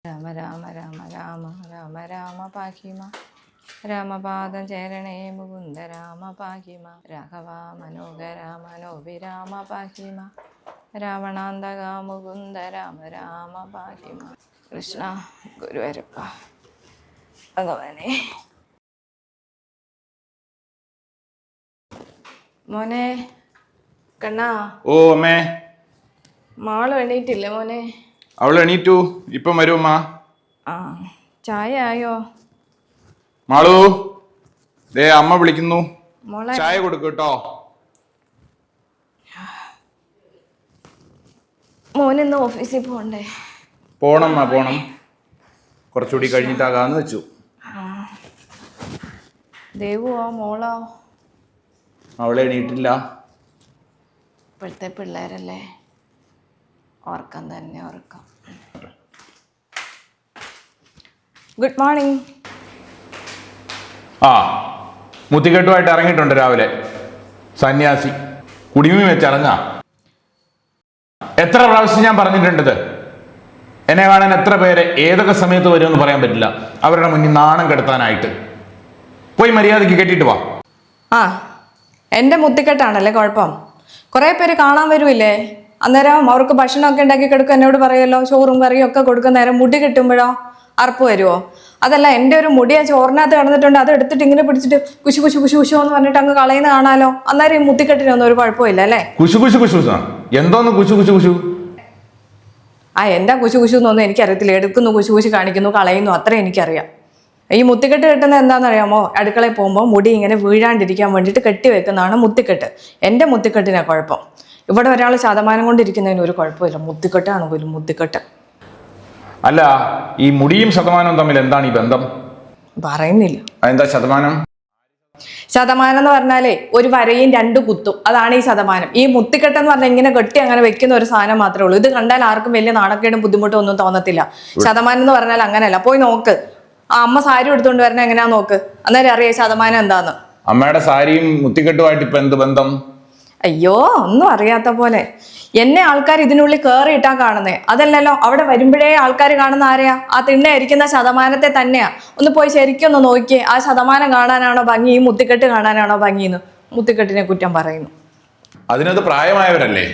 രാമ രാമ രാമ രാമ രാമ രാമ പാഹിമ രാമപാദം ചേരണേ മുകുന്ദ രാമ പാഹിമ രാഘവ മനോഹര മനോഭിരാമ പാഹിമ രാവണാന്തക മുകുന്ദ രാമ രാമ പാഹിമ. കൃഷ്ണ ഗുരുവരപ്പ ഭഗവാനെ. മോനെ കണ്ണാ. ഓ അമ്മേ. മാള് എണീറ്റില്ല മോനെ? അവൾ എണീറ്റു, ഇപ്പം വരുമ്മ. ആ ചായ ആയോ? മാളു ദേ അമ്മ വിളിക്കുന്നു, മോളെ ചായ കൊടുക്കട്ടോ. മോനിന്ന് ഓഫീസിൽ പോണ്ടേ? പോണം പോണം, കുറച്ചുകൂടി കഴിഞ്ഞിട്ടാകാന്ന് വെച്ചു. ദേവുവോ മോളോ? അവളെ എണീറ്റില്ല. ഇപ്പോഴത്തെ പിള്ളേരല്ലേ, ഓർക്കം തന്നെ ഓർക്കാം. Good morning. ആ മുത്തിക്കെട്ടുമായിട്ട് ഇറങ്ങിയിട്ടുണ്ട് രാവിലെ. സന്യാസി കുടിമീൻ വെച്ചിറങ്ങാ. എത്ര പ്രാവശ്യം ഞാൻ പറഞ്ഞിട്ടുണ്ടത്, എന്നെ കാണാൻ എത്ര പേര് ഏതൊക്കെ സമയത്ത് വരുമെന്ന് പറയാൻ പറ്റില്ല. അവരുടെ മുന്നിൽ നാണം കെടുത്താനായിട്ട് പോയി മര്യാദയ്ക്ക് കെട്ടിയിട്ട് വാ. ആ എൻ്റെ മുത്തിക്കെട്ടാണല്ലേ കുഴപ്പം. കുറേ പേര് കാണാൻ വരുമില്ലേ, അന്നേരം അവർക്ക് ഭക്ഷണമൊക്കെ ഉണ്ടാക്കി കൊടുക്കും, എന്നോട് പറയുമല്ലോ ചോറും കറിയും ഒക്കെ കൊടുക്കുന്ന നേരം മുടി കിട്ടുമ്പോഴോ അറപ്പ് വരുമോ? അതല്ല, എൻ്റെ ഒരു മുടി ആ ചോറിനകത്ത് കിടന്നിട്ടുണ്ട്, അത് എടുത്തിട്ട് ഇങ്ങനെ പിടിച്ചിട്ട് കുശു കുശു കുശു കുശു എന്ന് പറഞ്ഞിട്ട് അങ്ങ് കളയുന്ന കാണാലോ. അന്നേരം ഈ മുത്തിക്കെട്ടിനൊന്നും ഒരു കുഴപ്പമില്ല അല്ലേ? കുശു കുശു കുശു എന്തോന്ന് കുശു കുശു കുശു? ആ എന്താ കുശു കുശു എന്നൊന്നും എനിക്കറിയത്തില്ല. എടുക്കുന്നു, കുശു കുശു കാണിക്കുന്നു, കളയുന്നു, അത്ര എനിക്കറിയാം. ഈ മുത്തിക്കെട്ട് കെട്ടുന്നത് എന്താണെന്നറിയാമോ? അടുക്കളയിൽ പോകുമ്പോൾ മുടി ഇങ്ങനെ വീഴാണ്ടിരിക്കാൻ വേണ്ടിയിട്ട് കെട്ടി വെക്കുന്നതാണ് മുത്തിക്കെട്ട്. എൻ്റെ മുത്തിക്കെട്ടിനാണ് കുഴപ്പം. ഇവിടെ ഒരാൾ ശതമാനം കൊണ്ടിരിക്കുന്നതിന് ഒരു കുഴപ്പമില്ല, മുത്തിക്കെട്ടാണ് പോലും മുത്തിക്കെട്ട്. അല്ല, ഈ മുടിയും ശതമാനവും തമ്മിൽ എന്താണ് ഈ ബന്ധം? പറയുന്നില്ല. എന്താ ശതമാനം? ശതമാനം എന്ന് പറഞ്ഞാലേ ഒരു വരയും രണ്ട് കുത്തും, അതാണ് ഈ ശതമാനം. ഈ മുത്തിക്കെട്ടെന്ന് പറഞ്ഞാൽ ഇങ്ങനെ കെട്ടി അങ്ങനെ വെക്കുന്ന ഒരു സാധനം മാത്രമേ ഉള്ളൂ. ഇത് കണ്ടാൽ ആർക്കും വലിയ നാണക്കേടും ബുദ്ധിമുട്ടും ഒന്നും തോന്നത്തില്ല. ശതമാനം എന്ന് പറഞ്ഞാൽ അങ്ങനെയല്ല. പോയി നോക്ക്, ആ അമ്മ സാരി എടുത്തുകൊണ്ട് വരണ എങ്ങനെയാ നോക്ക്, അന്നേരം അറിയാം ശതമാനം എന്താന്ന്. അമ്മയുടെ സാരിയും മുത്തിക്കെട്ടുമായിട്ട് ഇപ്പൊ എന്ത് ബന്ധം? അയ്യോ, ഒന്നും അറിയാത്ത പോലെ. എന്നെ ആൾക്കാർ ഇതിനുള്ളിൽ കയറിയിട്ടാ കാണുന്നേ, അതല്ലല്ലോ. അവിടെ വരുമ്പോഴേ ആൾക്കാർ കാണുന്ന ആരെയാ? ആ തിണ്ണയിരിക്കുന്ന ശതമാനത്തെ തന്നെയാ. ഒന്ന് പോയി ശരിക്കൊന്ന് നോക്കിയേ, ആ ശതമാനം കാണാനാണോ ഭംഗി, ഈ മുത്തിക്കെട്ട് കാണാനാണോ ഭംഗിന്ന് മുത്തിക്കെട്ടിനെ കുറ്റം പറയുന്നു. അതിനത് പ്രായമായവരല്ലേ?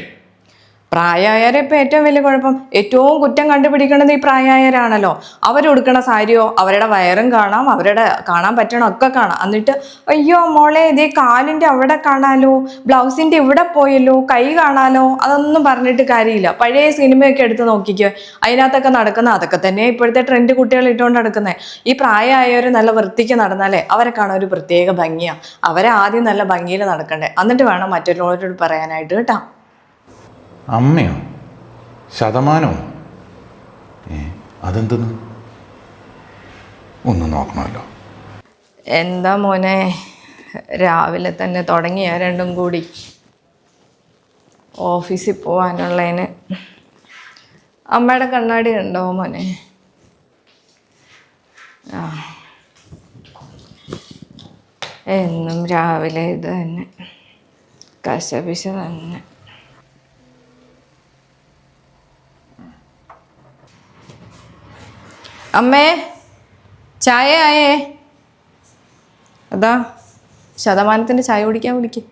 പ്രായമായവരെ ഇപ്പം ഏറ്റവും വലിയ കുഴപ്പം. ഏറ്റവും കുറ്റം കണ്ടുപിടിക്കേണ്ടത് ഈ പ്രായമായവരാണല്ലോ. അവരുടുക്കണ സാരിയോ അവരുടെ വയറും കാണാം, അവരുടെ കാണാൻ പറ്റണമൊക്കെ കാണാം. എന്നിട്ട് അയ്യോ മോളെ ഇതേ കാലിൻ്റെ അവിടെ കാണാലോ, ബ്ലൗസിൻ്റെ ഇവിടെ പോയല്ലോ, കൈ കാണാലോ, അതൊന്നും പറഞ്ഞിട്ട് കാര്യമില്ല. പഴയ സിനിമയൊക്കെ എടുത്ത് നോക്കിക്കോ, അതിനകത്തൊക്കെ നടക്കുന്ന അതൊക്കെ തന്നെ ഇപ്പോഴത്തെ ട്രെൻഡ് കുട്ടികൾ ഇട്ടുകൊണ്ട് നടക്കുന്നത്. ഈ പ്രായമായവർ നല്ല വൃത്തിക്ക് നടന്നാലേ അവരെ കാണാൻ ഒരു പ്രത്യേക ഭംഗിയാണ്. അവരെ ആദ്യം നല്ല ഭംഗിയിൽ നടക്കണ്ടേ, എന്നിട്ട് വേണം മറ്റുള്ളവരോട് പറയാനായിട്ട് കേട്ടോ. അമ്മയോ? ശതമാനമോ? അതെന്തെന്ന് ഒന്ന് നോക്കണമല്ലോ. എന്താ മോനെ രാവിലെ തന്നെ തുടങ്ങിയ രണ്ടും കൂടി ഓഫീസിൽ പോകാനുള്ളതിന്? അമ്മയുടെ കണ്ണാടി ഉണ്ടോ മോനെ? ആ എന്നും രാവിലെ ഇത് തന്നെ, കശപിശ തന്നെ. അമ്മേ ചായ ആയേ? അതാ ശതമാനത്തിൻ്റെ ചായ കുടിക്കാൻ വിളിക്കും.